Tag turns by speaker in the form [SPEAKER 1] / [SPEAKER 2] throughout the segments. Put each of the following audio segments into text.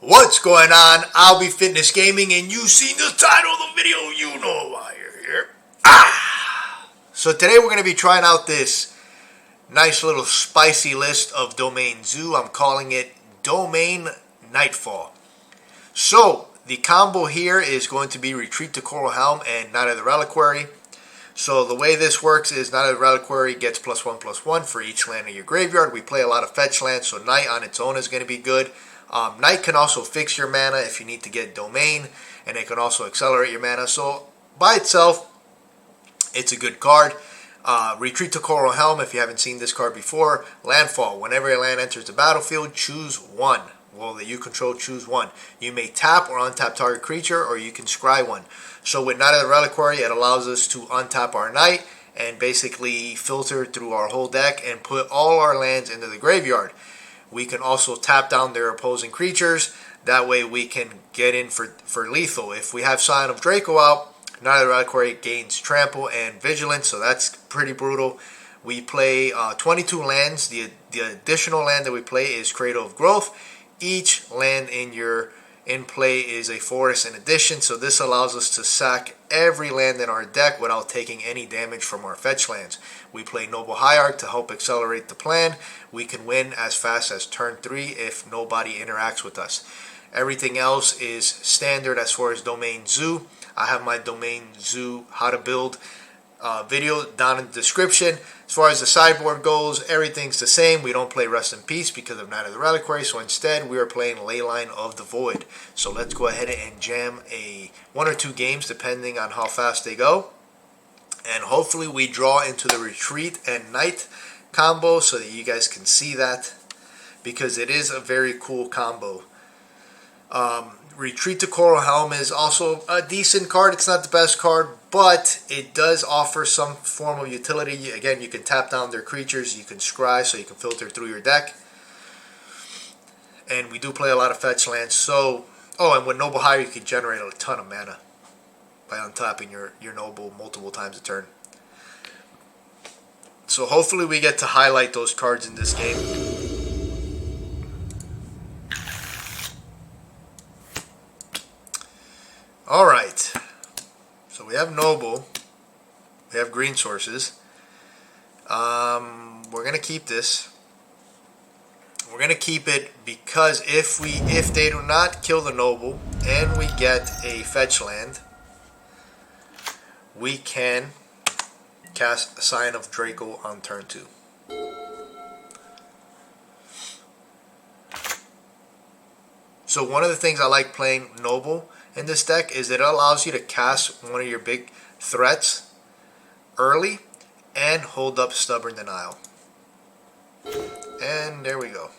[SPEAKER 1] What's going on? I'll be Fitness Gaming, and you've seen the title of the video. You know why you're here. So today we're going to be trying out this nice little spicy list of Domain Zoo. I'm calling it Domain Knightfall. So the combo here is going to be Retreat to Coralhelm and Knight of the Reliquary. So the way this works is Knight of the Reliquary gets +1/+1 for each land in your graveyard. We play a lot of fetch lands, so Knight on its own is going to be good. Knight can also fix your mana if you need to get Domain, and it can also accelerate your mana. So by itself, it's a good card. Retreat to Coralhelm, if you haven't seen this card before. Landfall, whenever a land enters the battlefield, choose one. Well, that you control, choose one. You may tap or untap target creature, or you can scry one. So with Knight of the Reliquary, it allows us to untap our Knight and basically filter through our whole deck and put all our lands into the graveyard. We can also tap down their opposing creatures. That way we can get in for lethal. If we have Scion of Draco out, Knight of the Reliquary gains Trample and Vigilance, so that's pretty brutal. We play 22 lands. The additional land that we play is Cradle of Growth. Each land in play is a forest in addition, so this allows us to sack every land in our deck without taking any damage from our fetch lands. We play Noble Hierarch to help accelerate the plan. We can win as fast as turn 3 if nobody interacts with us. Everything else is standard as far as Domain Zoo. I have my Domain Zoo how to build video down in the description. As far as the sideboard goes, everything's the same. We don't play Rest in Peace because of Knight of the Reliquary, so instead we are playing Leyline of the Void. So let's go ahead and jam one or two games depending on how fast they go. And hopefully we draw into the Retreat and Knight combo so that you guys can see that, because it is a very cool combo. Retreat to Coralhelm is also a decent card. It's not the best card, but it does offer some form of utility. Again, you can tap down their creatures, you can scry, so you can filter through your deck. And we do play a lot of fetch lands. So, and with Noble Hierarch, you can generate a ton of mana by untapping your Noble multiple times a turn. So hopefully we get to highlight those cards in this game. Alright, so we have Noble, we have green sources. We're going to keep this. We're going to keep it because if they do not kill the Noble and we get a fetch land, we can cast Scion of Draco on turn 2. So one of the things I like playing Noble in this deck is that it allows you to cast one of your big threats early and hold up Stubborn Denial. And there we go.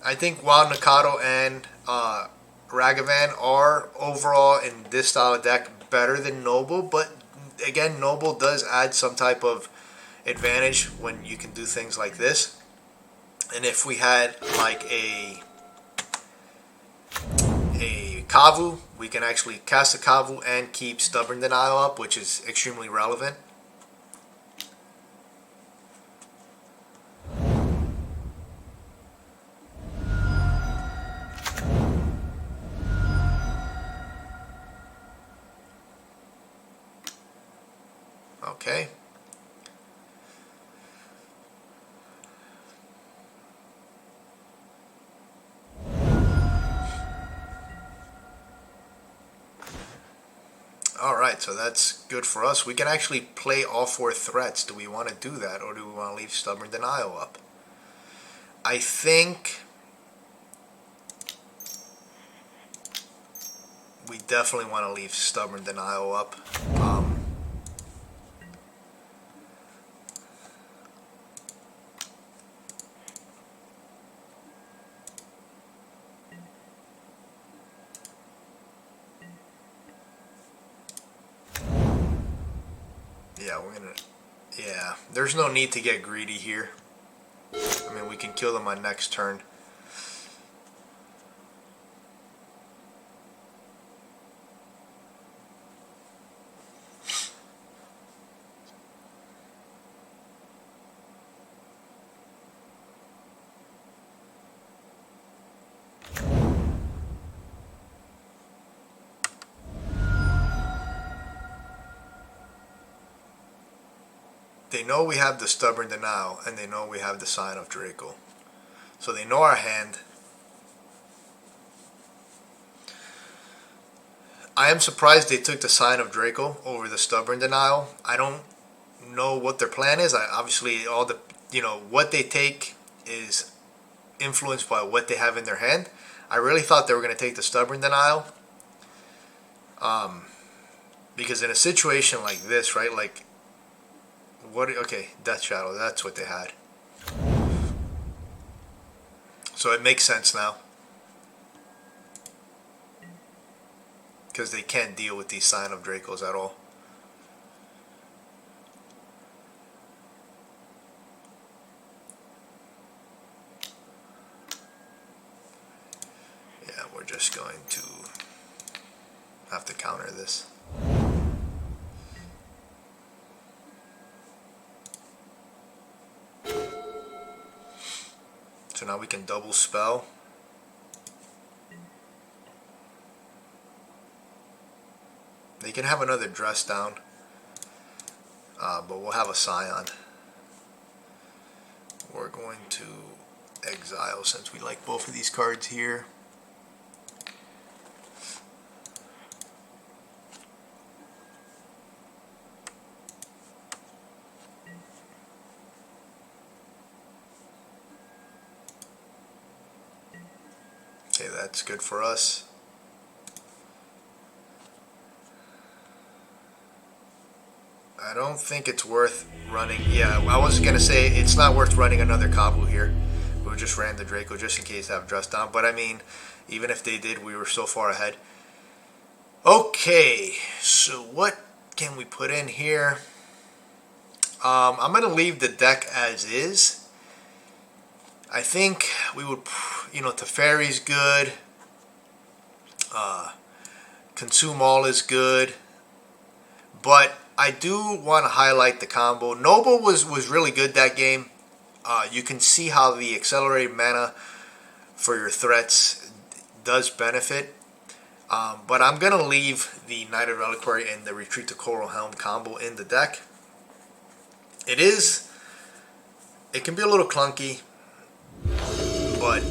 [SPEAKER 1] I think while Nikado and Ragavan are overall in this style of deck better than Noble, but again, Noble does add some type of advantage when you can do things like this. And if we had like a Kavu, we can actually cast a Kavu and keep Stubborn Denial up, which is extremely relevant. Okay. Alright, so that's good for us. We can actually play all 4 threats. Do we want to do that, or do we want to leave Stubborn Denial up? I think we definitely want to leave Stubborn Denial up. Yeah, there's no need to get greedy here. I mean, we can kill them on next turn. they know we have the Stubborn Denial, and they know we have the Scion of Draco. So they know our hand. I am surprised they took the Scion of Draco over the Stubborn Denial. I don't know what their plan is. Obviously, all the what they take is influenced by what they have in their hand. I really thought they were going to take the Stubborn Denial. Because in a situation like this, right, like, okay, Death Shadow, that's what they had. So it makes sense now. Because they can't deal with these Scion of Dracos at all. Yeah, we're just going to have to counter this. So now we can double spell. They can have another dress down, but we'll have a Scion. We're going to exile since we like both of these cards here. Okay, that's good for us. I don't think it's worth running. Yeah, I was going to say it's not worth running another Kavu here. We just ran the Draco just in case they have dress down. But I mean, even if they did, we were so far ahead. Okay, so what can we put in here? I'm going to leave the deck as is. I think we would, Teferi's good. Consume All is good. But I do want to highlight the combo. Noble was really good that game. You can see how the accelerated mana for your threats does benefit. But I'm going to leave the Knight of Reliquary and the Retreat to Coralhelm combo in the deck. It can be a little clunky, but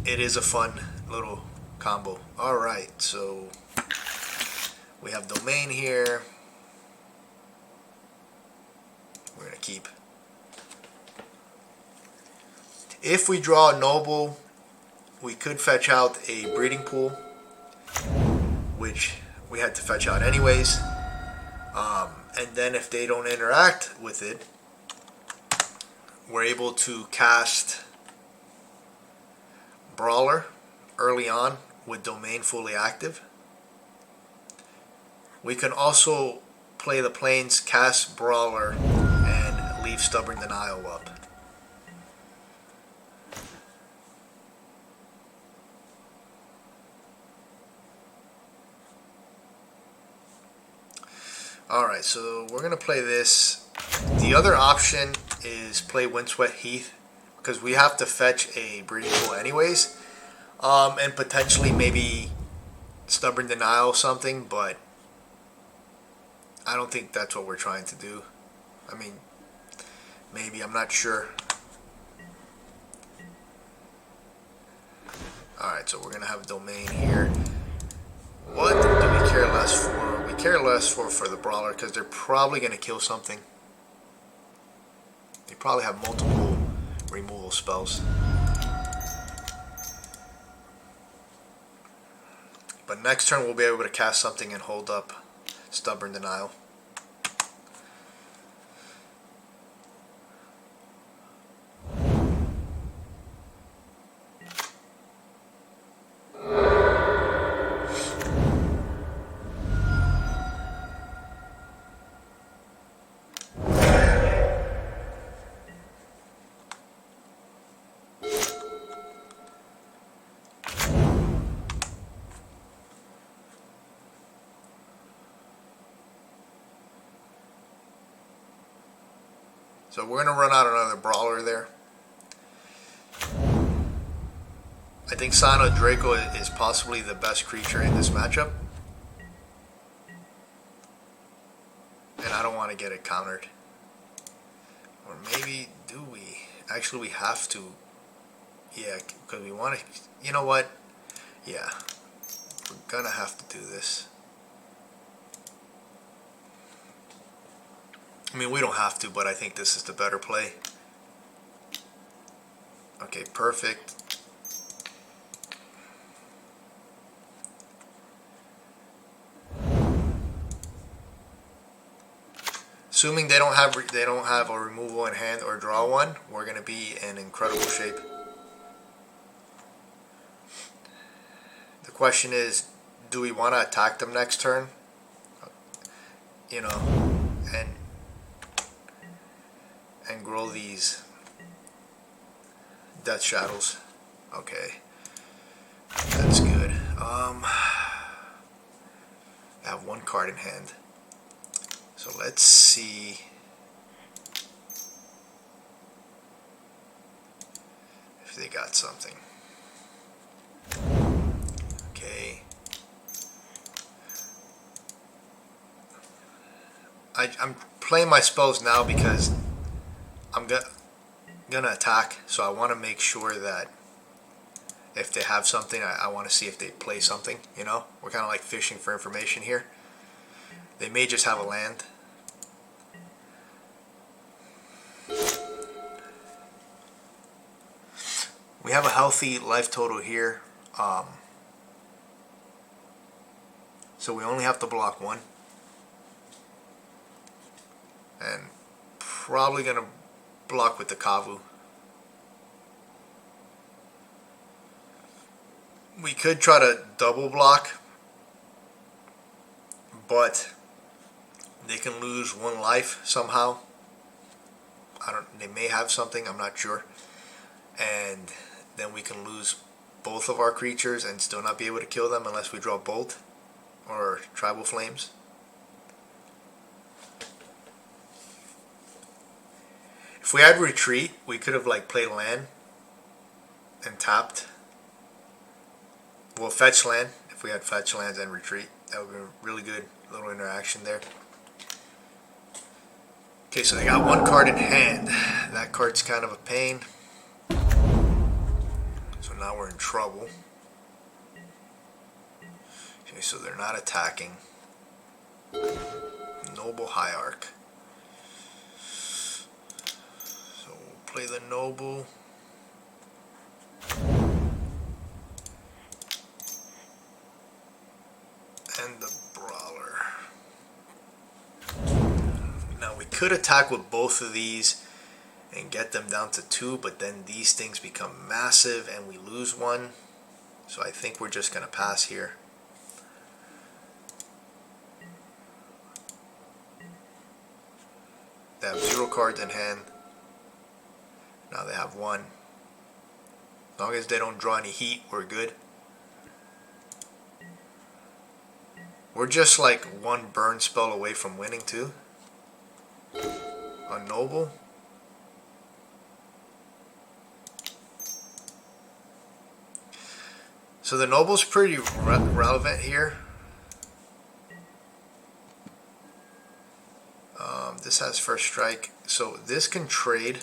[SPEAKER 1] it is a fun little combo. Alright, so we have Domain here. We're going to keep. If we draw a Noble, we could fetch out a Breeding Pool, which we had to fetch out anyways. And then if they don't interact with it, we're able to cast Brawler early on with Domain fully active. We can also play the Plains, cast Brawler, and leave Stubborn Denial up. Alright, so we're going to play this. The other option is play Windswept Heath, because we have to fetch a Breeding Pool anyways. And potentially maybe Stubborn Denial something, but I don't think that's what we're trying to do. I mean, maybe, I'm not sure. Alright, so we're going to have Domain here. What do we care less for? We care less for the Brawler because they're probably going to kill something. They probably have multiple removal spells. But next turn we'll be able to cast something and hold up Stubborn Denial. So we're going to run out another Brawler there. I think Scion of Draco is possibly the best creature in this matchup. And I don't want to get it countered. Or maybe, do we? Actually, we have to. Yeah, because we want to... You know what? Yeah. We're going to have to do this. I mean, we don't have to, but I think this is the better play. Okay, perfect. Assuming they don't have a removal in hand or draw one, we're going to be in incredible shape. The question is, do we want to attack them next turn? You know, and grow these Death Shadows. Okay, that's good. I have one card in hand. So let's see if they got something. Okay. I'm playing my spells now because I'm gonna attack, so I want to make sure that if they have something, I want to see if they play something, you know? We're kind of like fishing for information here. They may just have a land. We have a healthy life total here. So we only have to block one. And probably going to block with the Kavu. We could try to double block, but they can lose one life somehow. They may have something, I'm not sure. And then we can lose both of our creatures and still not be able to kill them unless we draw Bolt or Tribal Flames. If we had Retreat, we could have like played land and tapped. Well, fetch land. If we had fetch lands and retreat, that would be a really good little interaction there. Okay, so they got one card in hand. That card's kind of a pain. So now we're in trouble. Okay, so they're not attacking. Noble Hierarch. So we'll play the Noble. And the Brawler. Now we could attack with both of these and get them down to 2, but then these things become massive and we lose one. So I think we're just going to pass here. They have 0 cards in hand. Now they have 1. As long as they don't draw any heat, we're good. We're just like one burn spell away from winning too. A Noble. So the Noble's pretty relevant here. This has first strike, so this can trade.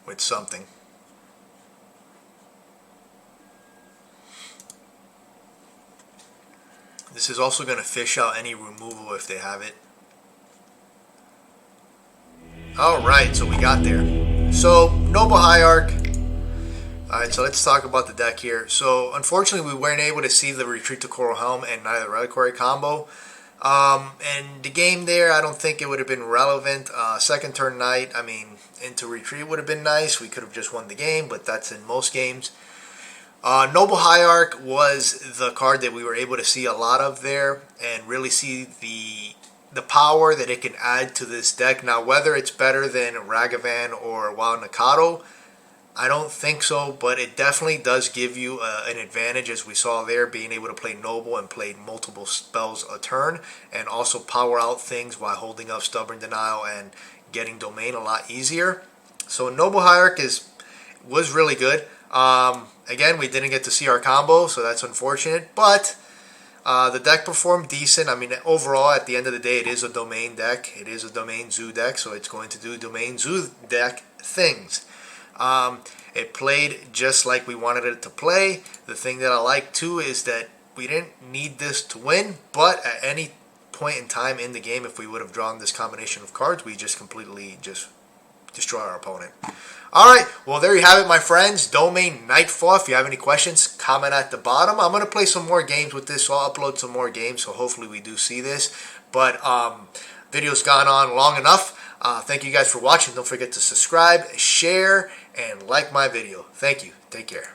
[SPEAKER 1] With something. This is also going to fish out any removal if they have it. Alright, so we got there. So, Noble Hierarch. Alright, so let's talk about the deck here. So, unfortunately, we weren't able to see the Retreat to Coralhelm and neither Reliquary combo. And the game there, I don't think it would have been relevant. Second turn Knight, I mean, into Retreat would have been nice. We could have just won the game, but that's in most games. Noble Hierarch was the card that we were able to see a lot of there and really see the power that it can add to this deck. Now, whether it's better than Ragavan or Wild Nikado, I don't think so, but it definitely does give you an advantage, as we saw there, being able to play Noble and play multiple spells a turn, and also power out things while holding up Stubborn Denial and getting Domain a lot easier. So Noble Hierarch was really good. Again, we didn't get to see our combo, so that's unfortunate, but The deck performed decent. I mean, overall, at the end of the day, it is a domain deck. It is a domain zoo deck, so it's going to do domain zoo deck things. It played just like we wanted it to play. The thing that I like, too, is that we didn't need this to win, but at any point in time in the game, if we would have drawn this combination of cards, we just completely just destroy our opponent. Alright, well there you have it, my friends. Domain Knightfall. If you have any questions, comment at the bottom. I'm going to play some more games with this, so I'll upload some more games, so hopefully we do see this. But video's gone on long enough. Thank you guys for watching. Don't forget to subscribe, share, and like my video. Thank you. Take care.